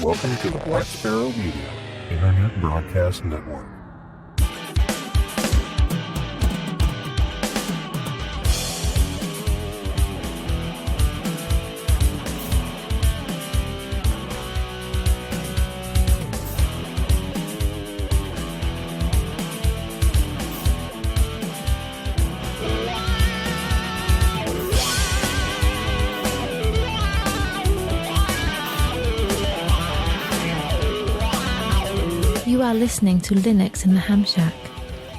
Welcome to the Black Sparrow Media Internet Broadcast Network. You are listening to Linux in the Ham Shack.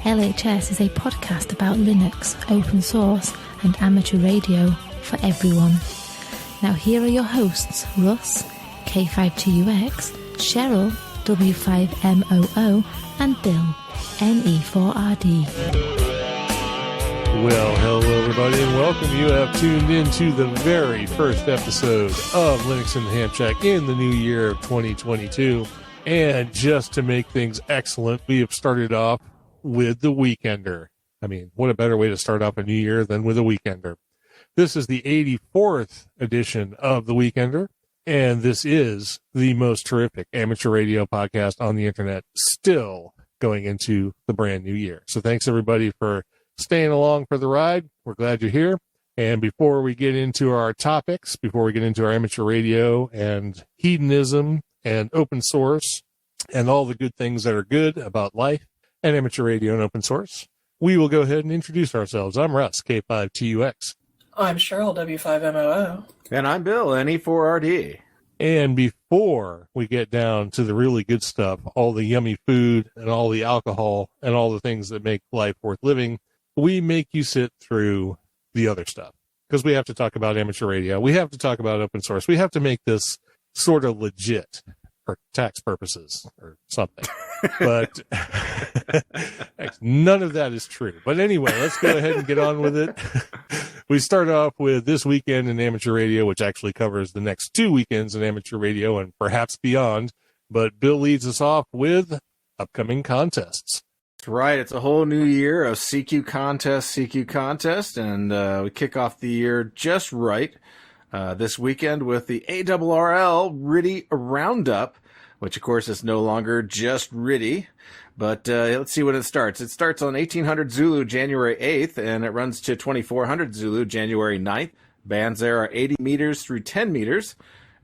LHS is a podcast about Linux, open source, and amateur radio for everyone. Now here are your hosts, Russ, K52UX, Cheryl, W5MOO, and Bill, NE4RD. Well, hello everybody, and welcome. You have tuned in to the very first episode of Linux in the Ham Shack in the new year of 2022. And just to make things excellent, we have started off with the Weekender. I mean, what a better way to start off a new year than with a Weekender. This is the 84th edition of the Weekender, and this is the most terrific amateur radio podcast on the internet, still going into the brand new year. So thanks everybody for staying along for the ride. We're glad you're here. And before we get into our topics, before we get into our amateur radio and hedonism and open source and all the good things that are good about life and amateur radio and open source, we will go ahead and introduce ourselves. I'm Russ, K5TUX. I'm Cheryl, W5MOO. And I'm Bill, NE4RD. And before we get down to the really good stuff, all the yummy food and all the alcohol and all the things that make life worth living, we make you sit through the other stuff. Because we have to talk about amateur radio. We have to talk about open source. We have to make this sort of legit for tax purposes or something. But none of that is true. But anyway, let's go ahead and get on with it. We start off with this weekend in amateur radio, which actually covers the next 2 weekends in amateur radio and perhaps beyond. But Bill leads us off with upcoming contests. That's right. It's a whole new year of CQ contest, and we kick off the year just right. This weekend with the ARRL RTTY Roundup, which of course is no longer just RTTY, but let's see when it starts. It starts on 1800 Zulu January 8th, and it runs to 2400 Zulu January 9th. Bands there are 80 meters through 10 meters,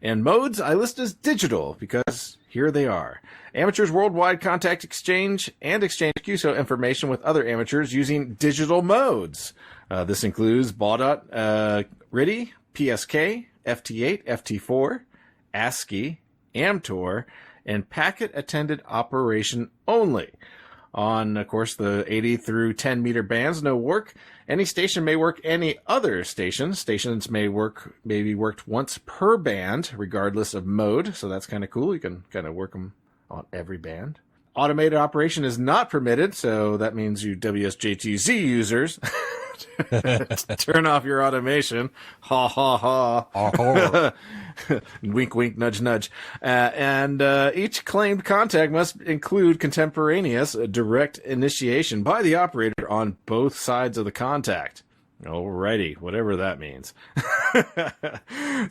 and modes I list as digital because here they are. Amateurs worldwide contact exchange and exchange QSO information with other amateurs using digital modes. This includes Baudot, RTTY, PSK, FT8, FT4, ASCII, AMTOR, and packet attended operation only. On, of course, the 80 through 10 meter bands, no work. Any station may work any other station. Stations may be worked once per band, regardless of mode. So that's kind of cool. You can kind of work them on every band. Automated operation is not permitted. So that means you WSJTZ users turn off your automation. Ha ha ha. Wink wink, nudge nudge. And each claimed contact must include contemporaneous direct initiation by the operator on both sides of the contact. Alrighty, whatever that means.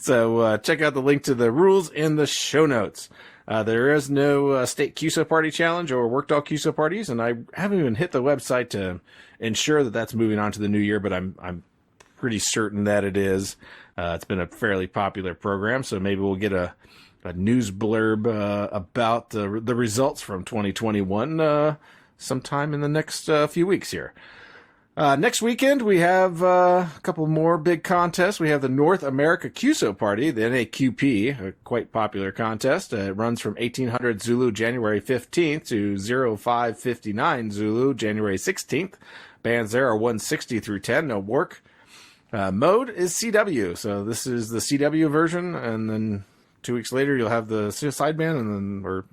So check out the link to the rules in the show notes. There is no state QSO party challenge or worked all QSO parties, and I haven't even hit the website to ensure that that's moving on to the new year, but I'm pretty certain that it is. It's been a fairly popular program, so maybe we'll get a news blurb about the results from 2021 sometime in the next few weeks here. Next weekend, we have a couple more big contests. We have the North America QSO Party, the NAQP, a quite popular contest. It runs from 1800 Zulu January 15th to 0559 Zulu January 16th. Bands there are 160 through 10, no work. Mode is CW, so this is the CW version, and then 2 weeks later you'll have the sideband, or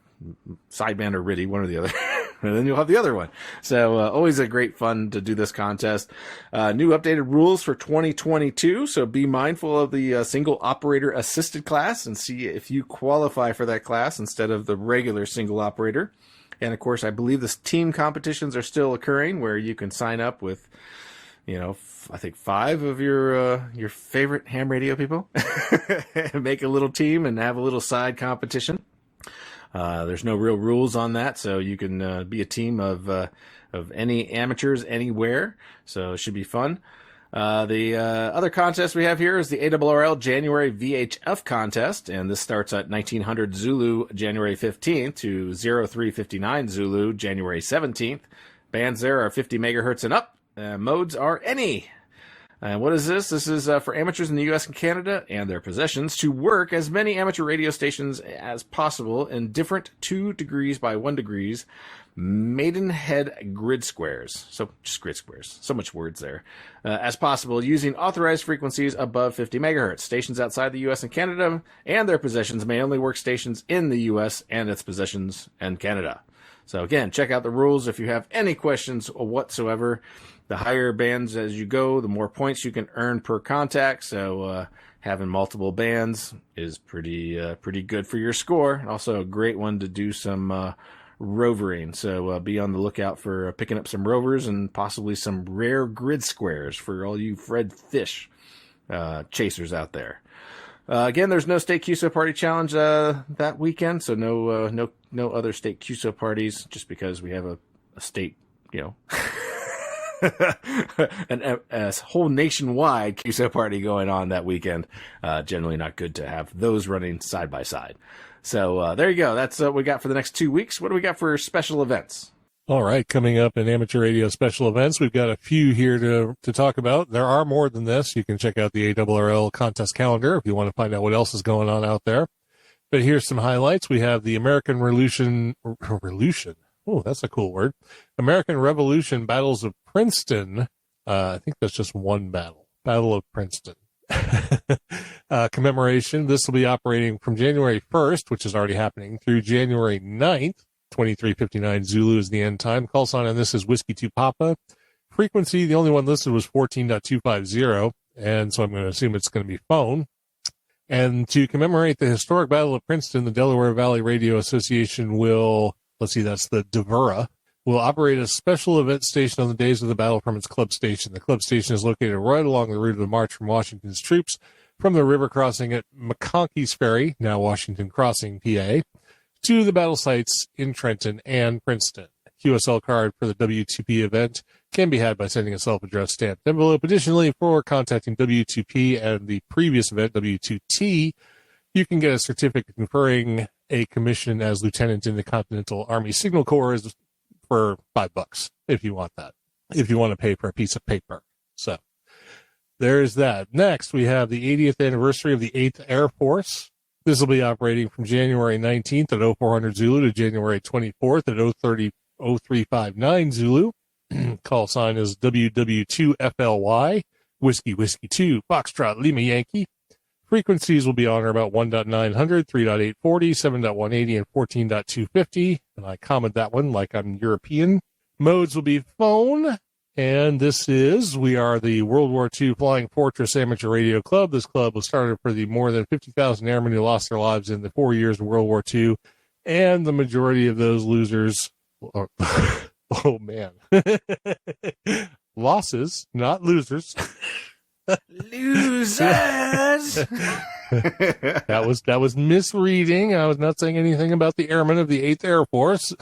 sideband or RTTY, one or the other. And then you'll have the other one. So always a great fun to do this contest. New updated rules for 2022. So be mindful of the single operator assisted class and see if you qualify for that class instead of the regular single operator. And of course, I believe the team competitions are still occurring where you can sign up with, I think 5 of your favorite ham radio people, make a little team and have a little side competition. There's no real rules on that, so you can be a team of any amateurs anywhere. So it should be fun. The other contest we have here is the ARRL January VHF contest, and this starts at 1900 Zulu January 15th to 0359 Zulu January 17th. Bands there are 50 megahertz and up. Modes are any. And what is this? This is for amateurs in the U.S. and Canada and their possessions to work as many amateur radio stations as possible in different 2 degrees by 1 degrees Maidenhead grid squares. So just grid squares. So much words there. As possible using authorized frequencies above 50 megahertz. Stations outside the U.S. and Canada and their possessions may only work stations in the U.S. and its possessions and Canada. So again, check out the rules if you have any questions whatsoever. The higher bands as you go, the more points you can earn per contact. So having multiple bands is pretty good for your score. Also a great one to do some rovering. So be on the lookout for picking up some rovers and possibly some rare grid squares for all you Fred Fish chasers out there. Again, there's no state QSO party challenge that weekend, so no other state QSO parties, just because we have a state, a whole nationwide QSO party going on that weekend. Generally not good to have those running side by side. So there you go. That's what we got for the next 2 weeks. What do we got for special events? All right, coming up in amateur radio special events, we've got a few here to talk about. There are more than this. You can check out the ARRL contest calendar if you want to find out what else is going on out there. But here's some highlights. We have the American Revolution. Oh, that's a cool word. American Revolution Battles of Princeton. I think that's just one battle. Battle of Princeton. Commemoration. This will be operating from January 1st, which is already happening, through January 9th. 2359 Zulu is the end time. Call sign on this is Whiskey 2 Papa. Frequency, the only one listed was 14.250, and so I'm going to assume it's going to be phone. And to commemorate the historic Battle of Princeton, the Delaware Valley Radio Association will, that's the Devura, will operate a special event station on the days of the battle from its club station. The club station is located right along the route of the march from Washington's troops from the river crossing at McConkey's Ferry, now Washington Crossing, PA, to the battle sites in Trenton and Princeton. QSL card for the W2P event can be had by sending a self-addressed stamped envelope. Additionally, for contacting W2P and the previous event, W2T, you can get a certificate conferring a commission as lieutenant in the Continental Army Signal Corps for $5 if you want that, if you want to pay for a piece of paper. So there's that. Next, we have the 80th anniversary of the 8th Air Force. This will be operating from January 19th at 0400 Zulu to January 24th at 0359 Zulu. Call sign is WW2FLY, Whiskey 2, Foxtrot Lima Yankee. Frequencies will be on or about 1.900, 3.840, 7.180, and 14.250. And I comment that one like I'm European. Modes will be phone. And we are the World War II Flying Fortress Amateur Radio Club. This club was started for the more than 50,000 airmen who lost their lives in the 4 years of World War II. And the majority of those losers, oh man, losses, not losers. Losers! That was misreading. I was not saying anything about the airmen of the 8th Air Force.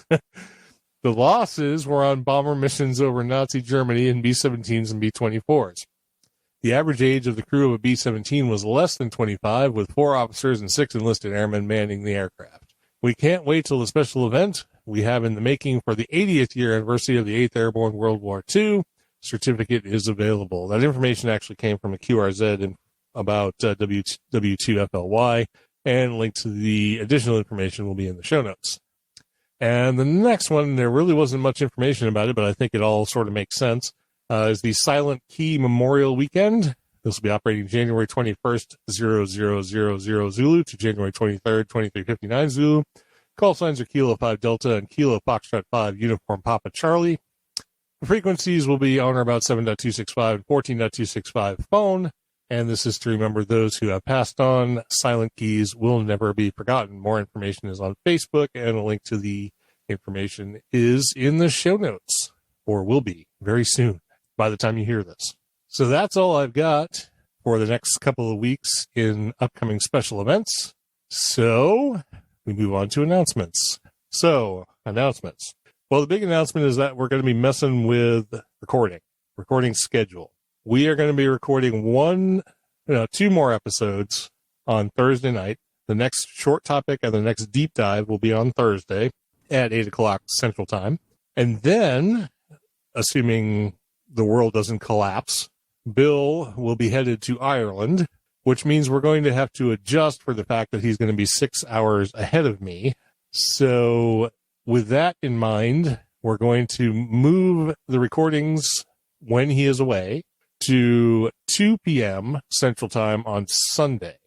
The losses were on bomber missions over Nazi Germany in B-17s and B-24s. The average age of the crew of a B-17 was less than 25, with 4 officers and 6 enlisted airmen manning the aircraft. We can't wait till the special event we have in the making for the 80th year anniversary of the 8th Airborne World War II. Certificate is available. That information actually came from a QRZ about W2FLY, and link to the additional information will be in the show notes. And the next one, there really wasn't much information about it, but I think it all sort of makes sense, is the Silent Key Memorial Weekend. This will be operating January 21st, 0000 Zulu to January 23rd, 2359 Zulu. Call signs are Kilo 5 Delta and Kilo Foxtrot 5 Uniform Papa Charlie. The frequencies will be on or about 7.265 and 14.265 phone. And this is to remember those who have passed on. Silent keys will never be forgotten. More information is on Facebook, and a link to the information is in the show notes, or will be very soon by the time you hear this. So that's all I've got for the next couple of weeks in upcoming special events. So we move on to announcements. So, announcements. Well, the big announcement is that we're going to be messing with recording schedule. We are going to be recording two more episodes on Thursday night. The next short topic and the next deep dive will be on Thursday at 8 o'clock Central Time. And then, assuming the world doesn't collapse, Bill will be headed to Ireland, which means we're going to have to adjust for the fact that he's going to be 6 hours ahead of me. So with that in mind, we're going to move the recordings when he is away to 2 p.m. Central Time on Sunday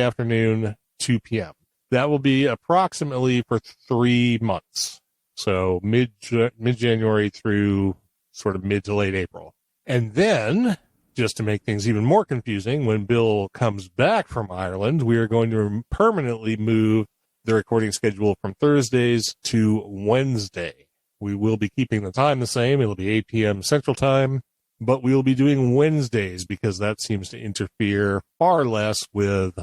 afternoon, 2 p.m. That will be approximately for 3 months. So mid-January through sort of mid to late April. And then, just to make things even more confusing, when Bill comes back from Ireland, we are going to permanently move the recording schedule from Thursdays to Wednesday. We will be keeping the time the same. It'll be 8 p.m. Central Time, but we will be doing Wednesdays because that seems to interfere far less with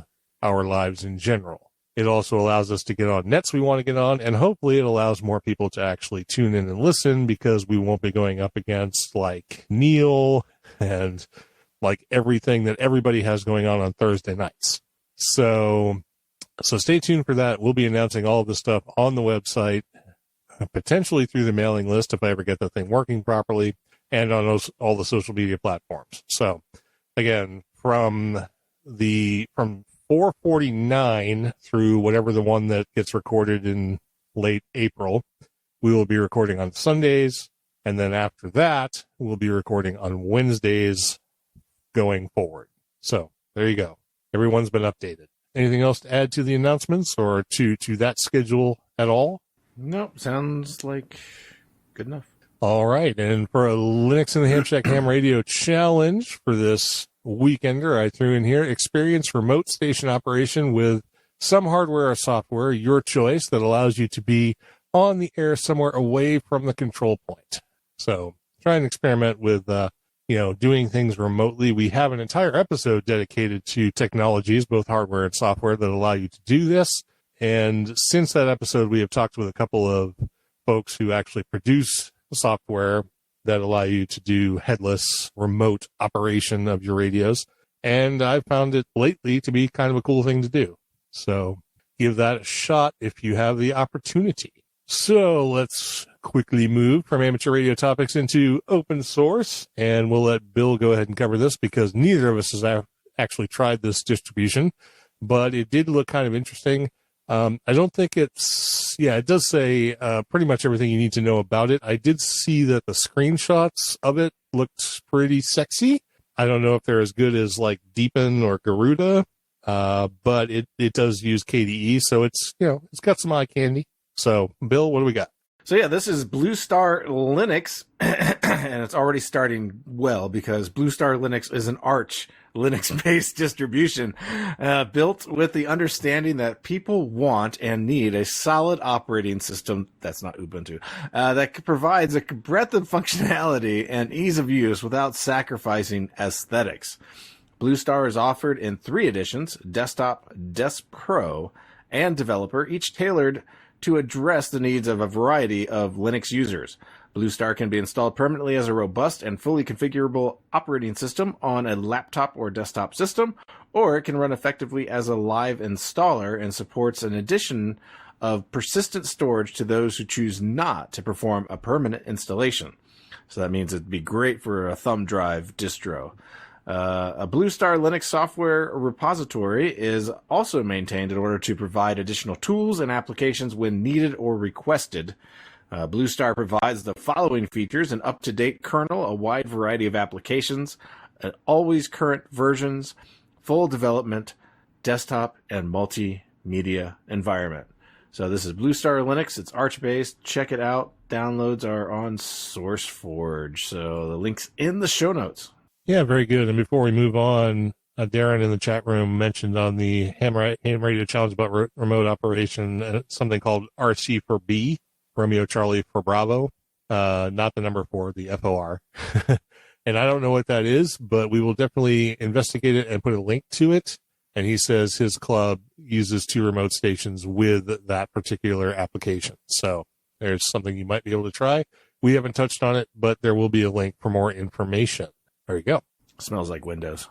our lives in general. It also allows us to get on nets we want to get on, and hopefully it allows more people to actually tune in and listen because we won't be going up against like Neil and like everything that everybody has going on Thursday nights. So stay tuned for that. We'll be announcing all of this stuff on the website, potentially through the mailing list if I ever get the thing working properly, and on all the social media platforms. So again, from 4:49 through whatever the one that gets recorded in late April, we will be recording on Sundays. And then after that, we'll be recording on Wednesdays going forward. So there you go. Everyone's been updated. Anything else to add to the announcements or to that schedule at all? Nope. Sounds like good enough. All right. And for a Linux in the Ham Shack Ham Radio Challenge for this weekender, I threw in here, experience remote station operation with some hardware or software, your choice, that allows you to be on the air somewhere away from the control point. So try and experiment with, doing things remotely. We have an entire episode dedicated to technologies, both hardware and software, that allow you to do this. And since that episode, we have talked with a couple of folks who actually produce software that allow you to do headless remote operation of your radios. And I've found it lately to be kind of a cool thing to do. So give that a shot if you have the opportunity. So let's quickly move from amateur radio topics into open source. And we'll let Bill go ahead and cover this because neither of us has actually tried this distribution, but it did look kind of interesting. I don't think it does say pretty much everything you need to know about it. I did see that the screenshots of it looked pretty sexy. I don't know if they're as good as like Deepin or Garuda, but it does use KDE, so it's got some eye candy. So, Bill, what do we got? So yeah, this is Blue Star Linux, and it's already starting well because Blue Star Linux is an Arch Linux-based distribution built with the understanding that people want and need a solid operating system that's not Ubuntu that provides a breadth of functionality and ease of use without sacrificing aesthetics. Blue Star is offered in 3 editions: Desktop, Desk Pro, and Developer, each tailored to address the needs of a variety of Linux users. Blue Star can be installed permanently as a robust and fully configurable operating system on a laptop or desktop system, or it can run effectively as a live installer and supports an addition of persistent storage to those who choose not to perform a permanent installation. So that means it'd be great for a thumb drive distro. A Blue Star Linux software repository is also maintained in order to provide additional tools and applications when needed or requested. Blue Star provides the following features: an up-to-date kernel, a wide variety of applications, always current versions, full development, desktop, and multimedia environment. So this is Blue Star Linux. It's Arch-based. Check it out. Downloads are on SourceForge. So the link's in the show notes. Yeah, very good. And before we move on, Darren in the chat room mentioned on the Ham Radio Challenge about remote operation something called RC4B, Romeo Charlie for Bravo, not the number 4, the FOR. And I don't know what that is, but we will definitely investigate it and put a link to it. And he says his club uses 2 remote stations with that particular application. So there's something you might be able to try. We haven't touched on it, but there will be a link for more information. There you go. Smells like Windows.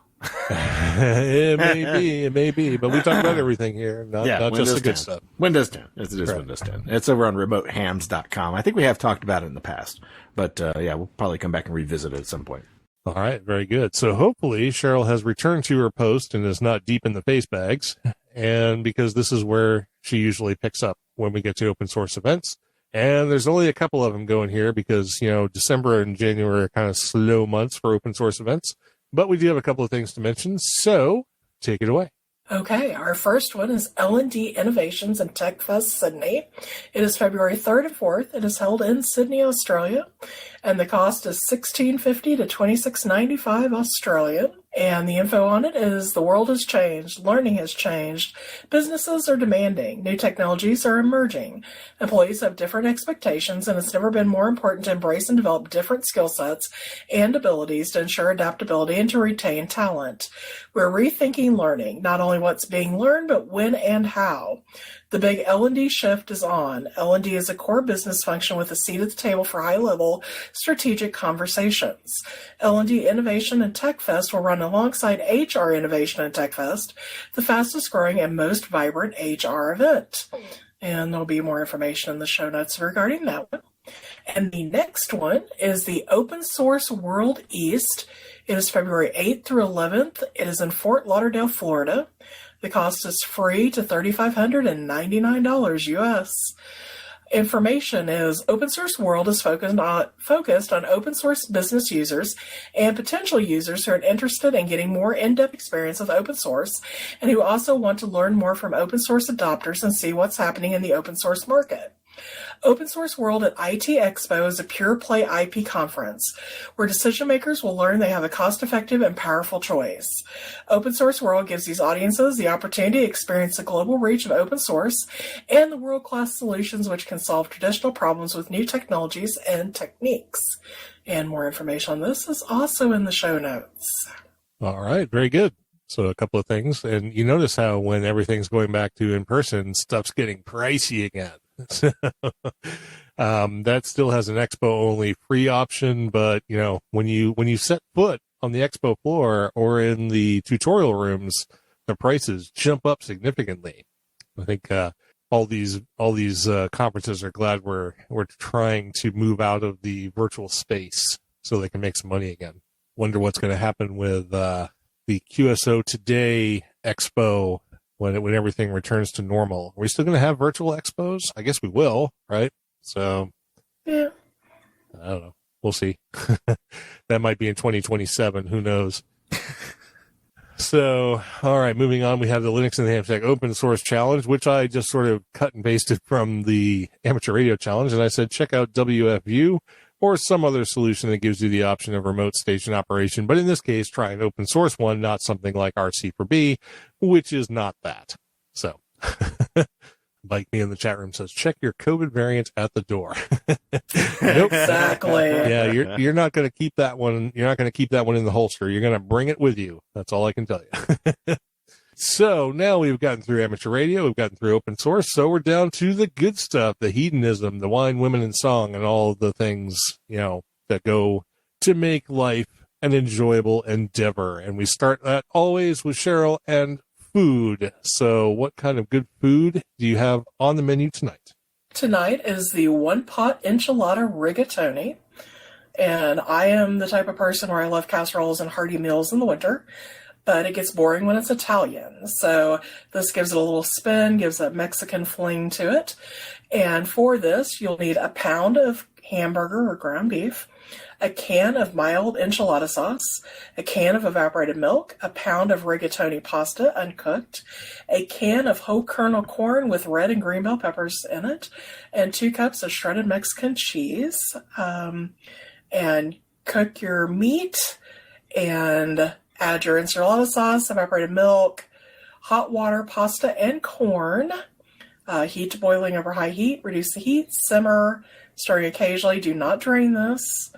It may be, but we talk about everything here, not just the good stuff. Windows 10. It is Windows 10. It's over on remotehams.com. I think we have talked about it in the past, but we'll probably come back and revisit it at some point. All right, very good. So hopefully Cheryl has returned to her post and is not deep in the face bags, and because this is where she usually picks up when we get to open source events. And there's only a couple of them going here because, December and January are kind of slow months for open source events. But we do have a couple of things to mention, so take it away. Okay, our first one is L&D Innovations and Tech Fest Sydney. It is February 3rd and 4th. It is held in Sydney, Australia, and the cost is $16.50 to $26.95 Australian. And the info on it is the world has changed, learning has changed, businesses are demanding, new technologies are emerging, employees have different expectations, and it's never been more important to embrace and develop different skill sets and abilities to ensure adaptability and to retain talent. We're rethinking learning, not only what's being learned, but when and how. The big L&D shift is on. L&D is a core business function with a seat at the table for high-level strategic conversations. L&D Innovation and Tech Fest will run alongside HR Innovation and Tech Fest, the fastest growing and most vibrant HR event. And there'll be more information in the show notes regarding that one. And the next one is the Open Source World East. It is February 8th through 11th. It is in Fort Lauderdale, Florida. The cost is free to $3,599 US. Information is Open Source World is focused on open source business users and potential users who are interested in getting more in-depth experience with open source and who also want to learn more from open source adopters and see what's happening in the open source market. Open Source World at IT Expo is a pure play IP conference where decision makers will learn they have a cost-effective and powerful choice. Open Source World gives these audiences the opportunity to experience the global reach of open source and the world-class solutions which can solve traditional problems with new technologies and techniques. And more information on this is also in the show notes. All right, very good. So a couple of things. And you notice how when everything's going back to in-person, stuff's getting pricey again. So, that still has an expo only free option, but when you set foot on the expo floor or in the tutorial rooms, the prices jump up significantly. I think all these conferences are glad we're trying to move out of the virtual space so they can make some money again. Wonder what's going to happen with the QSO Today Expo when everything returns to normal. Are we still going to have virtual expos? I guess we will, right? So, yeah. I don't know. We'll see. That might be in 2027. Who knows? So, all right, moving on. We have the Linux and the Ham Shack Open Source Challenge, which I just sort of cut and pasted from the Amateur Radio Challenge. And I said, check out WFU or some other solution that gives you the option of remote station operation. But in this case, try an open source one, not something like RC4B, which is not that. So, like me in the chat room says, check your COVID variant at the door. Nope. Exactly. Yeah, you're not going to keep that one. You're not going to keep that one in the holster. You're going to bring it with you. That's all I can tell you. So now we've gotten through amateur radio, we've gotten through open source, so we're down to the good stuff, the hedonism, the wine, women, and song, and all the things, that go to make life an enjoyable endeavor. And we start that always with Cheryl and food. So what kind of good food do you have on the menu tonight? Tonight is the one-pot enchilada rigatoni. And I am the type of person where I love casseroles and hearty meals in the winter, but it gets boring when it's Italian. So this gives it a little spin, gives a Mexican fling to it. And for this, you'll need a pound of hamburger or ground beef, a can of mild enchilada sauce, a can of evaporated milk, a pound of rigatoni pasta uncooked, a can of whole kernel corn with red and green bell peppers in it, and 2 cups of shredded Mexican cheese. And cook your meat and add your enchilada sauce, evaporated milk, hot water, pasta, and corn. Heat to boiling over high heat. Reduce the heat. Simmer, stirring occasionally. Do not drain this.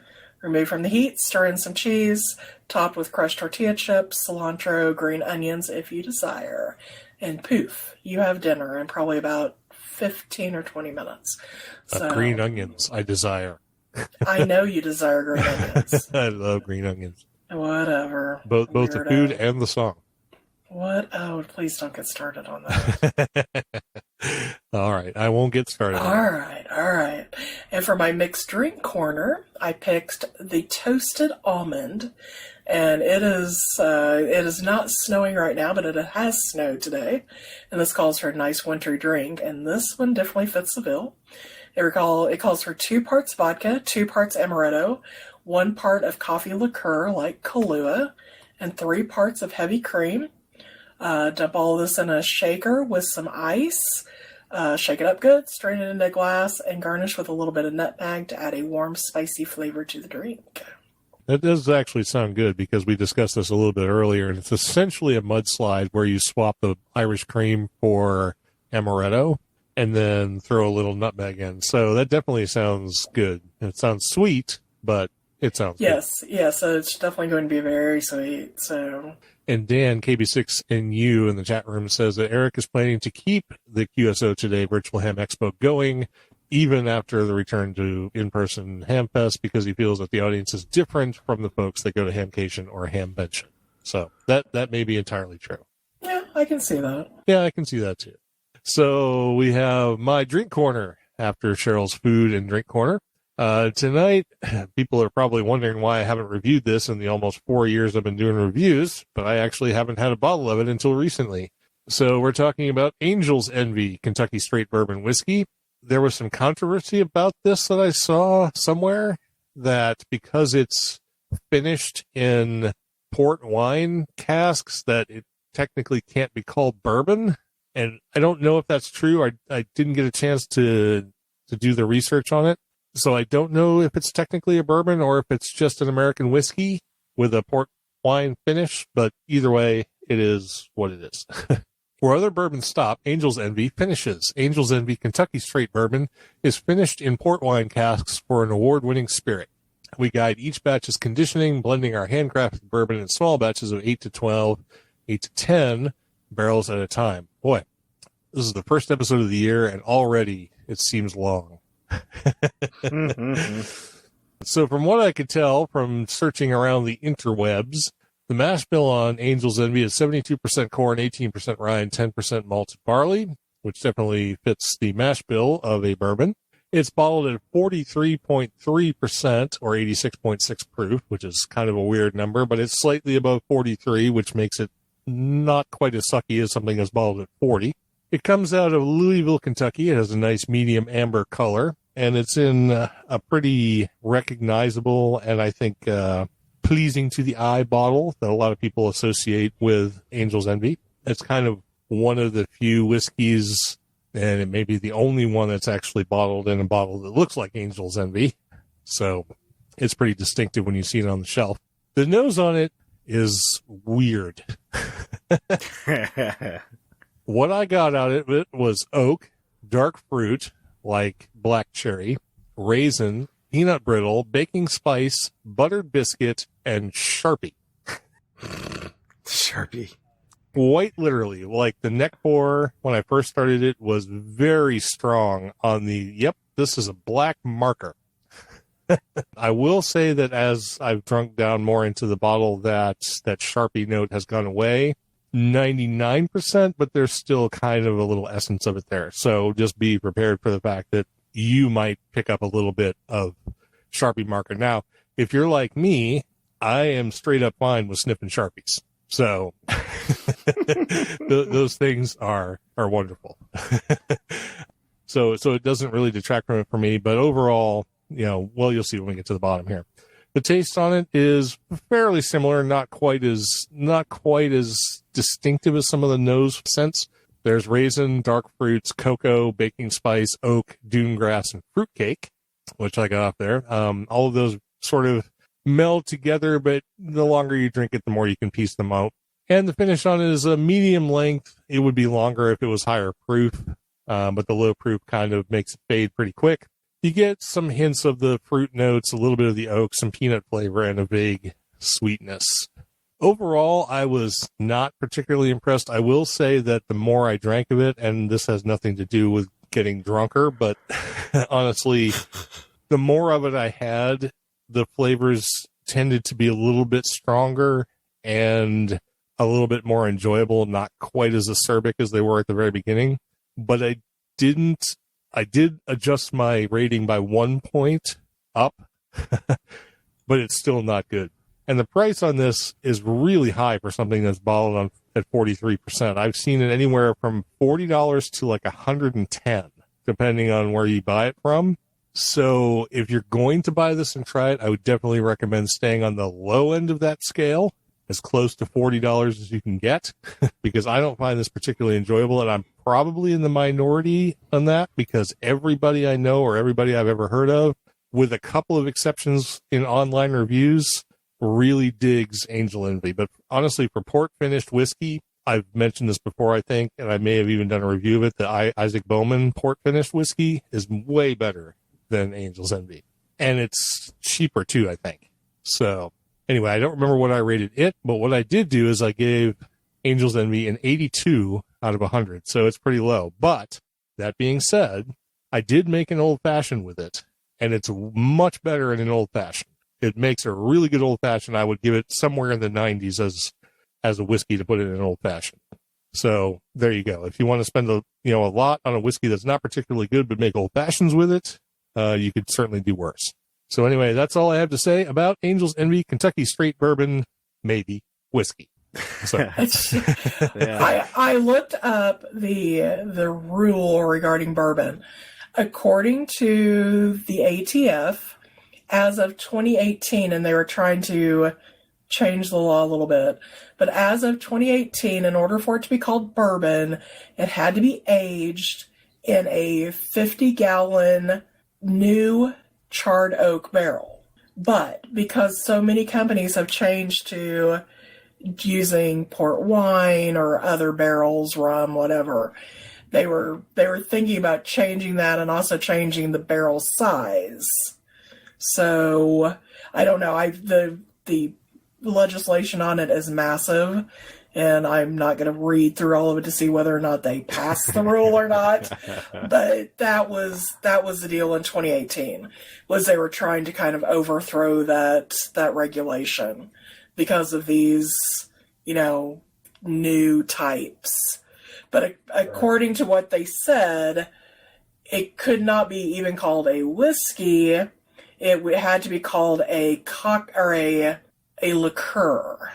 Remove from the heat, stir in some cheese, topped with crushed tortilla chips, cilantro, green onions if you desire. And poof, you have dinner in probably about 15 or 20 minutes. So, Green onions, I desire. I know you desire green onions. I love green onions. Whatever. Both the food and the song. What? Oh, please don't get started on that. All right, I won't get started. All right. And for my mixed drink corner, I picked the toasted almond, and it is not snowing right now, but it has snowed today, and this calls for a nice wintry drink, and this one definitely fits the bill. It calls for 2 parts vodka, 2 parts amaretto, 1 part of coffee liqueur like Kahlua, and 3 parts of heavy cream. Dump all this in a shaker with some ice. Shake it up good, strain it into a glass, and garnish with a little bit of nutmeg to add a warm, spicy flavor to the drink. That does actually sound good because we discussed this a little bit earlier, and it's essentially a mudslide where you swap the Irish cream for amaretto and then throw a little nutmeg in. So that definitely sounds good. It sounds sweet, but it sounds good. Yes, so it's definitely going to be very sweet. So. And Dan, KB6NU in the chat room says that Eric is planning to keep the QSO Today Virtual Ham Expo going even after the return to in-person Ham Fest because he feels that the audience is different from the folks that go to Hamcation or Hambention. So that may be entirely true. Yeah, I can see that. Yeah, I can see that too. So we have my drink corner after Cheryl's food and drink corner. Tonight, people are probably wondering why I haven't reviewed this in the almost 4 years I've been doing reviews, but I actually haven't had a bottle of it until recently. So we're talking about Angel's Envy Kentucky Straight Bourbon Whiskey. There was some controversy about this that I saw somewhere, that because it's finished in port wine casks, that it technically can't be called bourbon. And I don't know if that's true. I didn't get a chance to do the research on it. So I don't know if it's technically a bourbon or if it's just an American whiskey with a port wine finish, but either way, it is what it is. Where other bourbons stop, Angel's Envy finishes. Angel's Envy Kentucky Straight Bourbon is finished in port wine casks for an award-winning spirit. We guide each batch's conditioning, blending our handcrafted bourbon in small batches of 8 to 12, 8 to 10 barrels at a time. Boy, this is the first episode of the year, and already it seems long. So from what I could tell from searching around the interwebs, the mash bill on Angel's Envy is 72% corn, 18% rye, and 10% malted barley, which definitely fits the mash bill of a bourbon. It's bottled at 43.3% or 86.6 proof, which is kind of a weird number, but it's slightly above 43, which makes it not quite as sucky as something that's bottled at 40. It comes out of Louisville, Kentucky. It has a nice medium amber color, and it's in a pretty recognizable and I think pleasing to the eye bottle that a lot of people associate with Angel's Envy. It's kind of one of the few whiskeys, and it may be the only one that's actually bottled in a bottle that looks like Angel's Envy. So it's pretty distinctive when you see it on the shelf. The nose on it is weird. What I got out of it was oak, dark fruit, like black cherry, raisin, peanut brittle, baking spice, buttered biscuit, and Sharpie. Sharpie. Quite literally, like the neck pour, when I first started it, was very strong on the, yep, this is a black marker. I will say that as I've drunk down more into the bottle, that Sharpie note has gone away. 99%, but there's still kind of a little essence of it there. So just be prepared for the fact that you might pick up a little bit of Sharpie marker. Now, if you're like me, I am straight up fine with sniffing Sharpies. So those things are wonderful. So it doesn't really detract from it for me, but overall, well, you'll see when we get to the bottom here. The taste on it is fairly similar, not quite as distinctive as some of the nose scents. There's raisin, dark fruits, cocoa, baking spice, oak, dune grass, and fruitcake, which I got off there. All of those sort of meld together, but the longer you drink it, the more you can piece them out. And the finish on it is a medium length. It would be longer if it was higher proof, but the low proof kind of makes it fade pretty quick. You get some hints of the fruit notes, a little bit of the oak, some peanut flavor, and a vague sweetness. Overall, I was not particularly impressed. I will say that the more I drank of it, and this has nothing to do with getting drunker, but honestly, the more of it I had, the flavors tended to be a little bit stronger and a little bit more enjoyable, not quite as acerbic as they were at the very beginning. But I did adjust my rating by 1 point up, but it's still not good. And the price on this is really high for something that's bottled on at 43%. I've seen it anywhere from $40 to like $110, depending on where you buy it from. So if you're going to buy this and try it, I would definitely recommend staying on the low end of that scale, as close to $40 as you can get, because I don't find this particularly enjoyable, and I'm probably in the minority on that, because everybody I know or everybody I've ever heard of, with a couple of exceptions in online reviews, really digs Angel Envy. But honestly, for port finished whiskey, I've mentioned this before, I think, and I may have even done a review of it. The Isaac Bowman port finished whiskey is way better than Angel's Envy, and it's cheaper too, I think. So anyway, I don't remember what I rated it, but what I did do is I gave Angel's Envy an 82 out of 100, so it's pretty low. But that being said, I did make an old fashioned with it, and it's much better in an old fashioned. It makes a really good old fashioned. I would give it somewhere in the 90s as a whiskey to put it in an old fashioned. So there you go. If you want to spend a lot on a whiskey that's not particularly good but make old fashions with it, you could certainly do worse. So anyway, that's all I have to say about Angel's Envy Kentucky Straight Bourbon, maybe whiskey. So yeah. I looked up the rule regarding bourbon. According to the ATF, as of 2018, and they were trying to change the law a little bit, but as of 2018, in order for it to be called bourbon, it had to be aged in a 50-gallon new charred oak barrel. But because so many companies have changed to using port wine or other barrels, rum, whatever, they were thinking about changing that and also changing the barrel size. So I don't know. The legislation on it is massive, and I'm not going to read through all of it to see whether or not they passed the rule or not. But that was the deal in 2018, was they were trying to kind of overthrow that regulation because of these, new types. But according to what they said, it could not be even called a whiskey. It had to be called a liqueur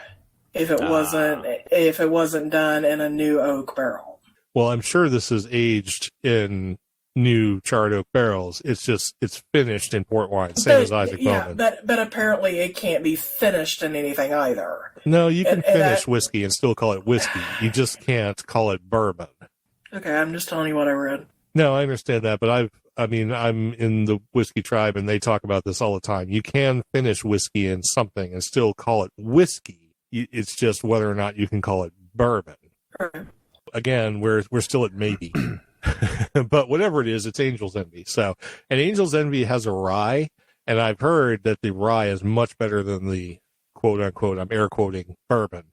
if it wasn't done in a new oak barrel. Well, I'm sure this is aged in new charred oak barrels. It's finished in port wine, same as Isaac Bowman. But apparently it can't be finished in anything either. No, you can finish whiskey and still call it whiskey. You just can't call it bourbon. Okay, I'm just telling you what I read. No, I understand that, but I'm in the whiskey tribe, and they talk about this all the time. You can finish whiskey in something and still call it whiskey. It's just whether or not you can call it bourbon. Okay. Again, we're still at maybe. But whatever it is, it's Angel's Envy. So, and Angel's Envy has a rye, and I've heard that the rye is much better than the quote-unquote, I'm air quoting, bourbon.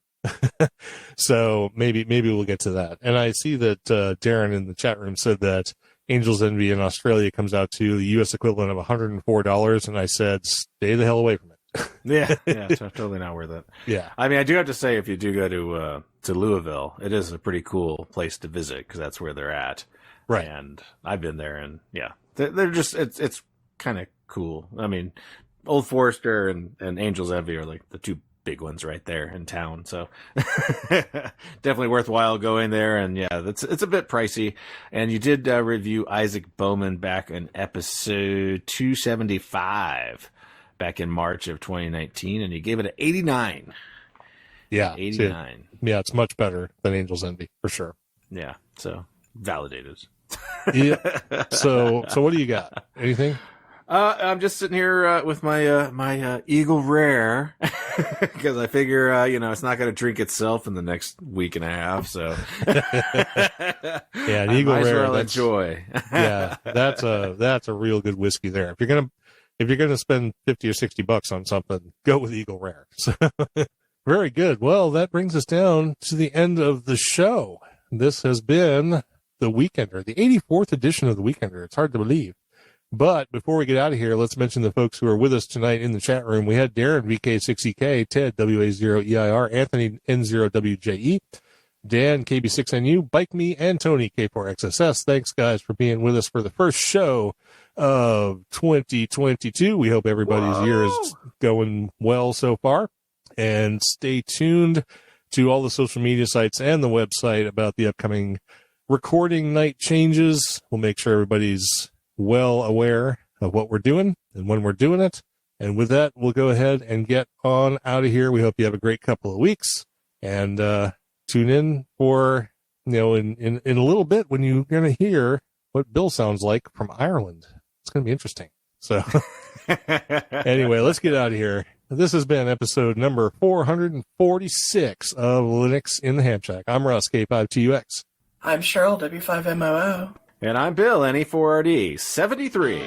So maybe we'll get to that. And I see that Darren in the chat room said that Angel's Envy in Australia comes out to the U.S. equivalent of $104, and I said, stay the hell away from it. Yeah, totally not worth it. Yeah. I mean, I do have to say, if you do go to Louisville, it is a pretty cool place to visit because that's where they're at. Right. And I've been there, and yeah, they're just, it's kind of cool. I mean, Old Forester and Angel's Envy are like the two big ones right there in town. So definitely worthwhile going there. And yeah, it's a bit pricey. And you did review Isaac Bowman back in episode 275 back in March of 2019, and you gave it an 89. Yeah. 89. Yeah, it's much better than Angel's Envy for sure. Yeah. So validated. Yeah. So what do you got? Anything? I'm just sitting here with my Eagle Rare. because I figure, it's not going to drink itself in the next week and a half. So yeah, an Eagle might as Rare. well enjoy. Yeah, that's a real good whiskey there. If you're gonna spend $50 or $60 on something, go with Eagle Rare. So, very good. Well, that brings us down to the end of the show. This has been the Weekender, the 84th edition of the Weekender. It's hard to believe. But before we get out of here, let's mention the folks who are with us tonight in the chat room. We had Darren, VK6EK, Ted, WA0EIR, Anthony, N0WJE, Dan, KB6NU, Bike Me, and Tony, K4XSS. Thanks, guys, for being with us for the first show of 2022. We hope everybody's year is going well so far. And stay tuned to all the social media sites and the website about the upcoming recording night changes. We'll make sure everybody's well aware of what we're doing and when we're doing it. And with that, we'll go ahead and get on out of here. We hope you have a great couple of weeks, and tune in for, in a little bit when you're going to hear what Bill sounds like from Ireland. It's going to be interesting. So anyway, let's get out of here. This has been episode number 446 of Linux in the Ham Shack. I'm Russ, K5TUX. I'm Cheryl, W5MOO. And I'm Bill, NE4RD 73.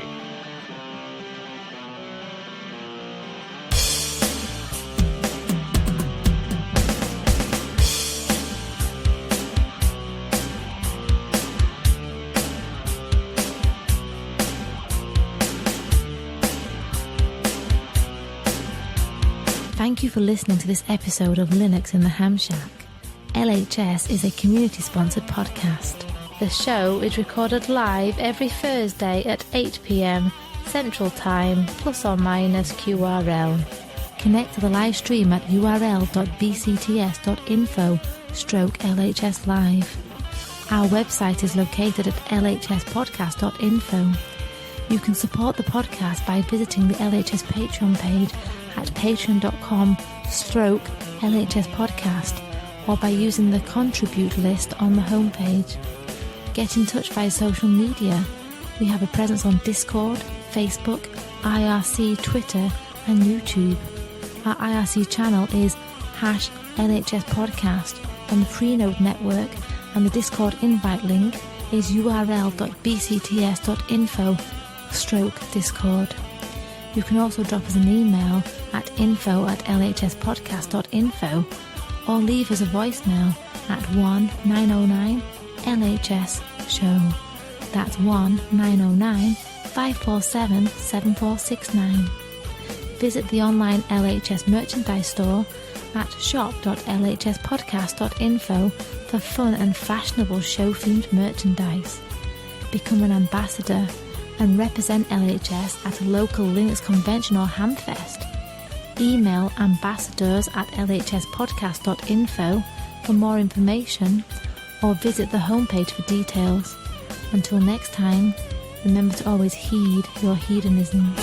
Thank you for listening to this episode of Linux in the Ham Shack. LHS is a community-sponsored podcast. The show is recorded live every Thursday at 8 p.m. Central Time, ± QRL. Connect to the live stream at url.bcts.info/LHS Live. Our website is located at lhspodcast.info. You can support the podcast by visiting the LHS Patreon page at patreon.com/LHS Podcast, or by using the contribute list on the homepage. Get in touch via social media. We have a presence on Discord, Facebook, IRC, Twitter, and YouTube. Our IRC channel is #LHS Podcast on the Freenode network, and the Discord invite link is url.bcts.info/Discord. You can also drop us an email at info@lhspodcast.info, or leave us a voicemail at 1-909-LHS-SHOW. That's 1-909-547-7469. Visit the online LHS merchandise store at shop.lhspodcast.info for fun and fashionable show-themed merchandise. Become an ambassador and represent LHS at a local Linux convention or Hamfest. Email ambassadors@lhspodcast.info for more information, or visit the homepage for details. Until next time, remember to always heed your hedonism.